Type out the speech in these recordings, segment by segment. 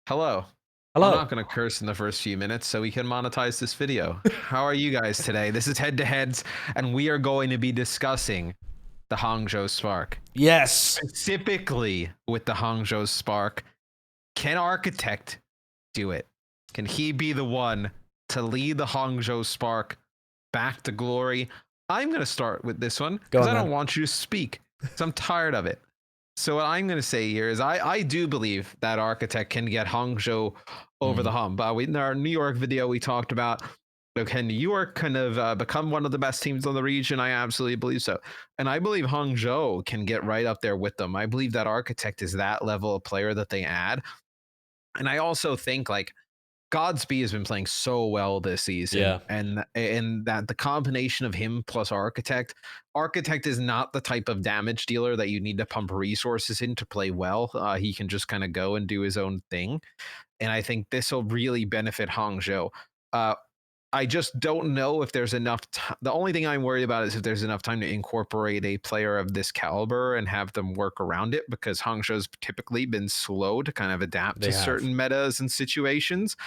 Hello. I'm Hello. not going to curse in the first few minutes so we can monetize this video. How are you guys today? This is Head to Heads, and we are going to be discussing the Hangzhou Spark. Yes. Specifically with the Hangzhou Spark, can Architect do it? Can he be the one to lead the Hangzhou Spark back to glory? I'm going to start with this one because I don't want you to speak, because I'm tired of it. So what I'm going to say here is I do believe that Architect can get Hangzhou over the hump. In our New York video, we talked about, can New York kind of become one of the best teams in the region? I absolutely believe so. And I believe Hangzhou can get right up there with them. I believe that Architect is that level of player that they add. And I also think like Godspeed has been playing so well this season, and that the combination of him plus Architect is not the type of damage dealer that you need to pump resources in to play well. He can just kind of go and do his own thing, and I think this will really benefit Hangzhou. I just don't know if there's enough the only thing I'm worried about is if there's enough time to incorporate a player of this caliber and have them work around it, because Hangzhou's typically been slow to kind of adapt to certain metas and situations.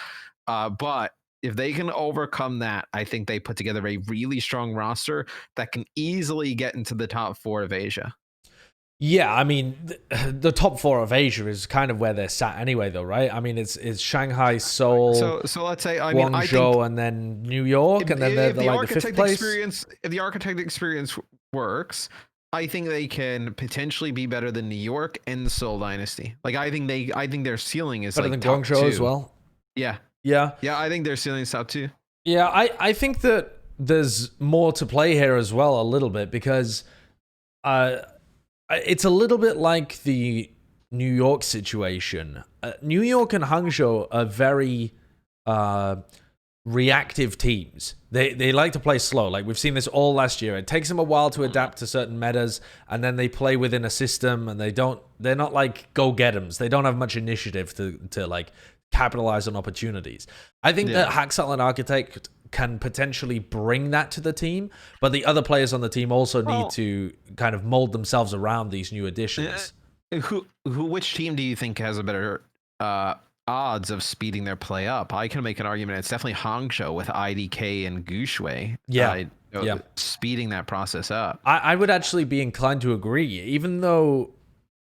But if they can overcome that, I think they put together a really strong roster that can easily get into the top 4 of Asia. Yeah, I mean, the top 4 of Asia is kind of where they're sat anyway, though, right? I mean, it's Shanghai, Seoul, so let's say, Guangzhou, and then New York, and then they're like the 5th place. If the Architect experience works, I think they can potentially be better than New York and Seoul Dynasty. Like I think their ceiling is better like than Guangzhou as well. Yeah. I think their ceiling is top 2. Yeah, I think that there's more to play here as well, a little bit, because it's a little bit like the New York situation. New York and Hangzhou are very reactive teams. They like to play slow. Like we've seen this all last year. It takes them a while to adapt to certain metas, and then they play within a system, and they're not like go-get-ems. They don't have much initiative to like capitalize on opportunities. I think that Haxel and Architect can potentially bring that to the team, but the other players on the team also need to kind of mold themselves around these new additions. Which team do you think has a better odds of speeding their play up? I can make an argument it's definitely Hangzhou with IDK and Guxue. Speeding that process up. I would actually be inclined to agree, even though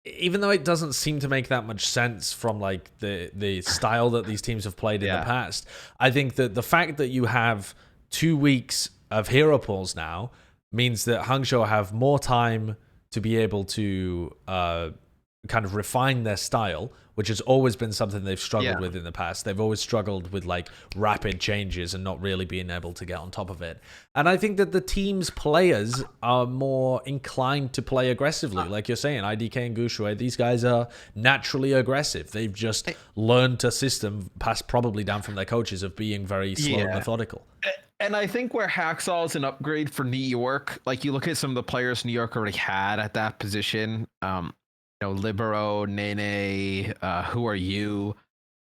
it doesn't seem to make that much sense from like the style that these teams have played in the past. I think that the fact that you have 2 weeks of hero pools now means that Hangzhou have more time to be able to kind of refine their style, which has always been something they've struggled with in the past. They've always struggled with like rapid changes and not really being able to get on top of it. And I think that the team's players are more inclined to play aggressively. Like you're saying, IDK and Guxue, these guys are naturally aggressive. They've just learned a system passed probably down from their coaches of being very slow and methodical. And I think where Haxel is an upgrade for New York, like you look at some of the players New York already had at that position, Libero, Nene, who are you?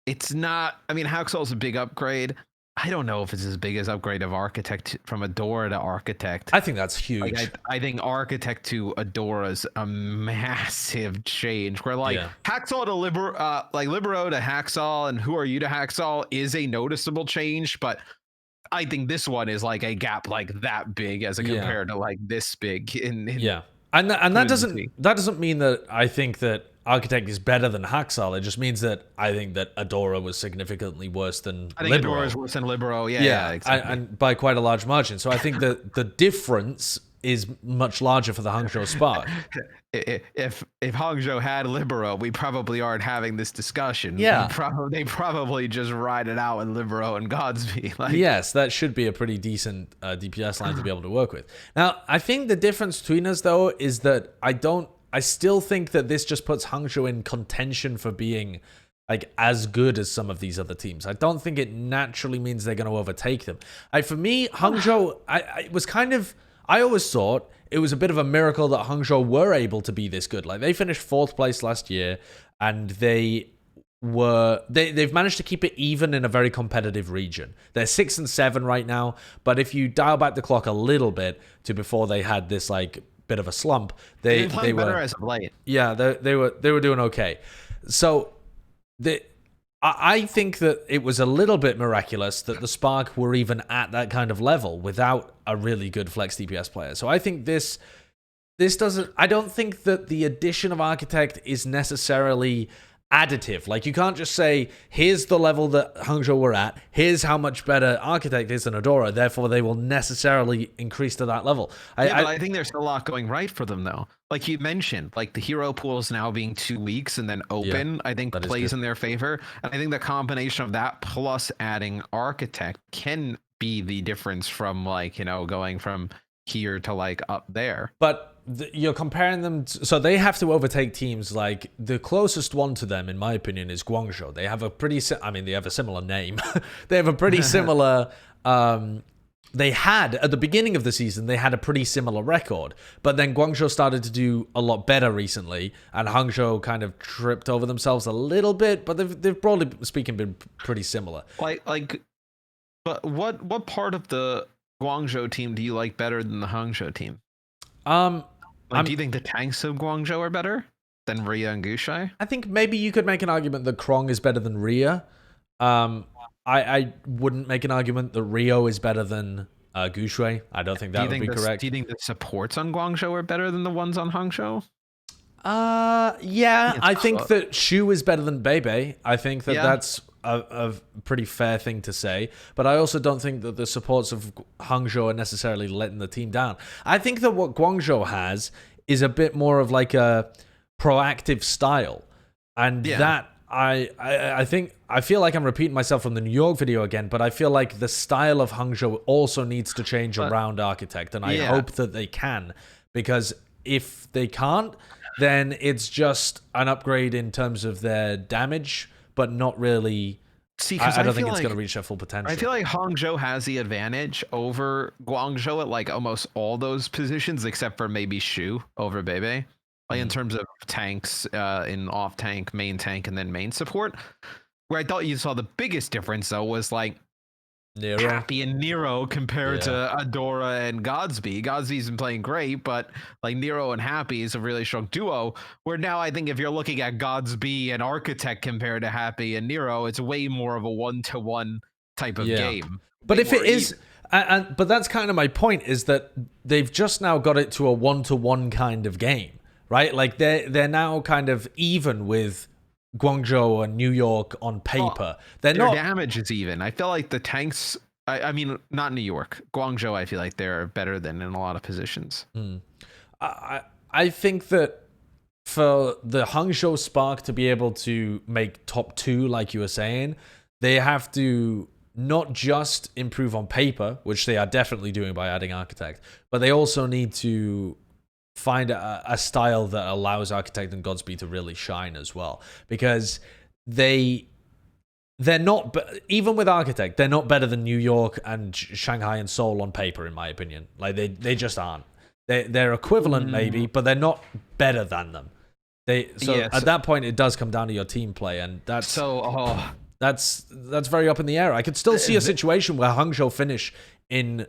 It's not, I mean, Haxel's a big upgrade. I don't know if it's as big as upgrade of Architect from Adora to Architect. I think that's huge. Like, I think Architect to Adora is a massive change. Where like Haxel to Libero to Haxel and who are you to Haxel is a noticeable change, but I think this one is like a gap like that big as compared to like this big. And that doesn't mean that I think that Architect is better than Haxel. It just means that I think that Adora was significantly worse than Libero. I think Adora is worse than Libero. Yeah, exactly. And by quite a large margin. So I think that the difference is much larger for the Hangzhou Spark. If Hangzhou had Libero, we probably aren't having this discussion. Yeah, they probably just ride it out with Libero and Godspeed. Like, yes, that should be a pretty decent DPS line to be able to work with. Now, I think the difference between us though is that I still think that this just puts Hangzhou in contention for being like as good as some of these other teams. I don't think it naturally means they're going to overtake them. For me, Hangzhou, I always thought it was a bit of a miracle that Hangzhou were able to be this good. Like they finished 4th place last year, and they've managed to keep it even in a very competitive region. They're 6 and 7 right now, but if you dial back the clock a little bit to before they had this like bit of a slump, they were better as of late. Yeah, they were doing okay. So I think that it was a little bit miraculous that the Spark were even at that kind of level without a really good flex DPS player. So I think this doesn't. I don't think that the addition of Architect is necessarily additive. Like, you can't just say, here's the level that Hangzhou were at, here's how much better Architect is than Adora, therefore they will necessarily increase to that level. But I think there's a lot going right for them, though. Like you mentioned, like the hero pools now being 2 weeks and then open, I think plays in their favor. And I think the combination of that plus adding Architect can be the difference from, like, you know, going from here to like up there. But you're comparing them so they have to overtake teams. Like, the closest one to them, in my opinion, is Guangzhou. They have a pretty they have a similar name. They have a pretty similar they had at the beginning of the season, they had a pretty similar record, but then Guangzhou started to do a lot better recently, and Hangzhou kind of tripped over themselves a little bit, but they've broadly speaking been pretty similar. But what part of the Guangzhou team do you like better than the Hangzhou team? Do you think the tanks of Guangzhou are better than Rhea and Gushai? I think maybe you could make an argument that Krong is better than Rhea. I wouldn't make an argument that Rio is better than Gushui. I don't think that would be correct. Do you think the supports on Guangzhou are better than the ones on Hangzhou? Yeah, I think that Shu is better than Bebe. I think that that's a pretty fair thing to say. But I also don't think that the supports of Hangzhou are necessarily letting the team down. I think that what Guangzhou has is a bit more of like a proactive style. And that I think I feel like I'm repeating myself from the New York video again, but I feel like the style of Hangzhou also needs to change around Architect, and I hope that they can, because if they can't, then it's just an upgrade in terms of their damage, but not really. I don't think it's going to reach their full potential. I feel like Hangzhou has the advantage over Guangzhou at like almost all those positions, except for maybe Shu over Bebe. Like in terms of tanks, in off tank, main tank, and then main support. Where I thought you saw the biggest difference though was like Nero. Happy and Nero compared to Adora and Godsby. Godsby's been playing great, but like Nero and Happy is a really strong duo. Where now I think if you're looking at Godsby and Architect compared to Happy and Nero, it's way more of a 1-to-1 type of game. But if it is, but that's kind of my point, is that they've just now got it to a 1-to-1 kind of game. Right, like they're now kind of even with Guangzhou and New York on paper. Their damage is even. I feel like the tanks. I mean, not New York, Guangzhou. I feel like they're better than in a lot of positions. I think that for the Hangzhou Spark to be able to make top 2, like you were saying, they have to not just improve on paper, which they are definitely doing by adding Architect, but they also need to find a style that allows Architect and Godspeed to really shine as well, because they're not, even with Architect, they're not better than New York and Shanghai and Seoul on paper, in my opinion. Like they just aren't. They're equivalent maybe, but they're not better than them. At that point, it does come down to your team play, and that's very up in the air. I could still see a situation where Hangzhou finish in.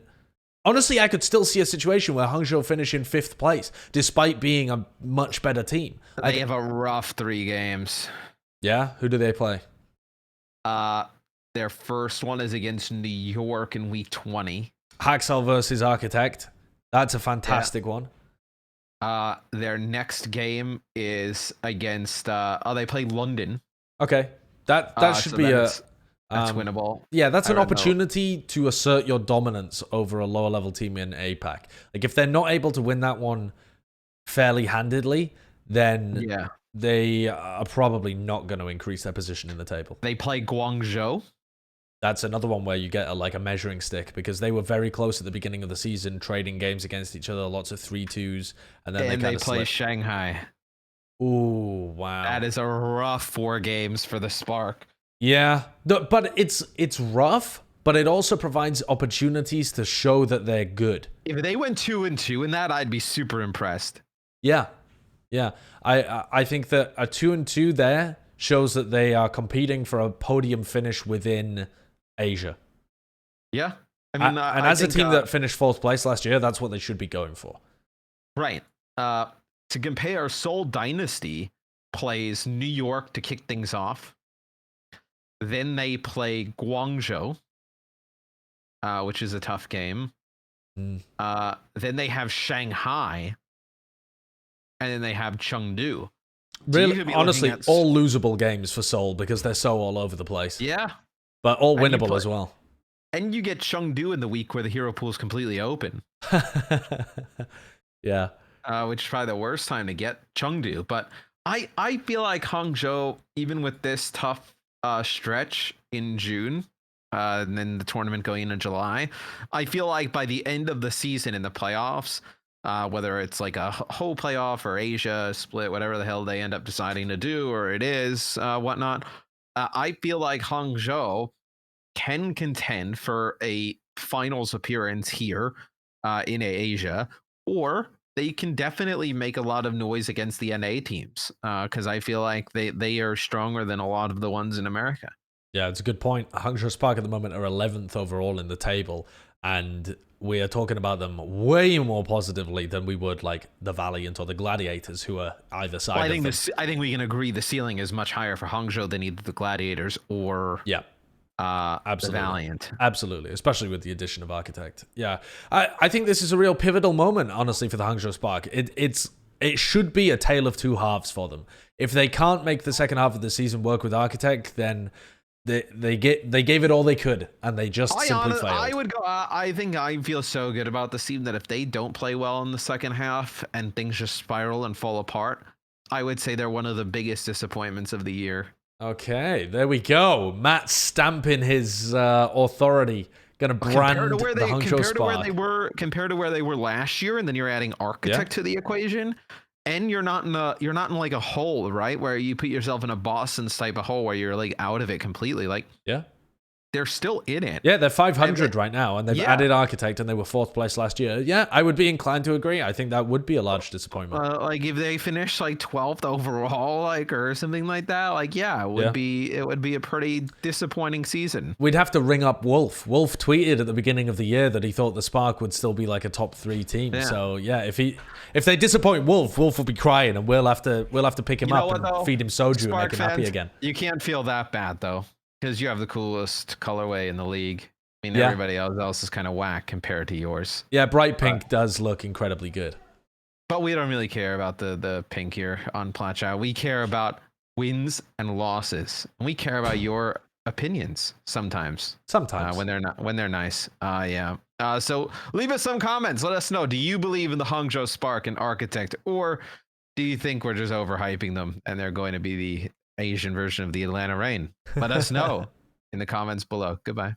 Honestly, I could still see a situation where Hangzhou finish in 5th place, despite being a much better team. They have a rough 3 games. Yeah? Who do they play? Their first one is against New York in week 20. Haxel versus Architect. That's a fantastic one. Their next game is against... they play London. Okay. That should be That's winnable. Yeah, that's an opportunity to assert your dominance over a lower level team in APAC. Like, if they're not able to win that one fairly handedly, then they are probably not going to increase their position in the table. They play Guangzhou. That's another one where you get a measuring stick, because they were very close at the beginning of the season, trading games against each other, lots of 3-2s, and then they play Shanghai. Ooh, wow. That is a rough 4 games for the Spark. Yeah, but it's rough, but it also provides opportunities to show that they're good. If they went 2-2 in that, I'd be super impressed. Yeah. I think that a 2-2 there shows that they are competing for a podium finish within Asia. Yeah, I mean, and as a team that finished 4th place last year, that's what they should be going for. Right. To compare, Seoul Dynasty plays New York to kick things off. Then they play Guangzhou, which is a tough game. Mm. Then they have Shanghai, and then they have Chengdu. Really, honestly, all losable games for Seoul because they're so all over the place. Yeah. But all winnable as well. And you get Chengdu in the week where the hero pool is completely open. Yeah. Which is probably the worst time to get Chengdu. But I feel like Hangzhou, even with this tough stretch in June, and then the tournament going into July, I feel like by the end of the season in the playoffs, whether it's like a whole playoff or Asia split, whatever the hell they end up deciding to do, or it is whatnot, I feel like Hangzhou can contend for a finals appearance here in Asia, or they can definitely make a lot of noise against the NA teams because I feel like they are stronger than a lot of the ones in America. Yeah, it's a good point. Hangzhou Spark at the moment are 11th overall in the table, and we are talking about them way more positively than we would like the Valiant or the Gladiators, who are either side. Well, I think we can agree the ceiling is much higher for Hangzhou than either the Gladiators or absolutely. the Valiant. Absolutely, especially with the addition of Architect. Yeah, I think this is a real pivotal moment, honestly, for the Hangzhou Spark. It should be a tale of two halves for them. If they can't make the second half of the season work with Architect, then they gave it all they could, and they just simply failed. I would go. I think I feel so good about this team that if they don't play well in the second half and things just spiral and fall apart, I would say they're one of the biggest disappointments of the year. Okay, there we go. Matt stamping his authority. Gonna brand the Hangzhou Spark. Compared to where they were last year, and then you're adding Architect to the equation. And you're not in like a hole, right? Where you put yourself in a Boston's type of hole where you're like out of it completely. Like, yeah, they're still in it. Yeah, they're 500 right now, and they've added Architect, and they were 4th place last year. Yeah, I would be inclined to agree. I think that would be a large disappointment. Like if they finish like 12th overall, like or something like that, like it would be a pretty disappointing season. We'd have to ring up Wolf. Wolf tweeted at the beginning of the year that he thought the Spark would still be like a top 3 team. Yeah. So yeah, if they disappoint Wolf, Wolf will be crying, and we'll have to pick him up and feed him soju and make him happy again. You can't feel that bad though, because you have the coolest colorway in the league. I mean, everybody else is kind of whack compared to yours. Yeah, bright pink does look incredibly good. But we don't really care about the pink here on Plat. We care about wins and losses. And we care about your opinions sometimes. Sometimes. When they're nice. So leave us some comments. Let us know. Do you believe in the Hangzhou Spark and Architect? Or do you think we're just overhyping them and they're going to be the Asian version of the Atlanta Reign? Let us know in the comments below. Goodbye.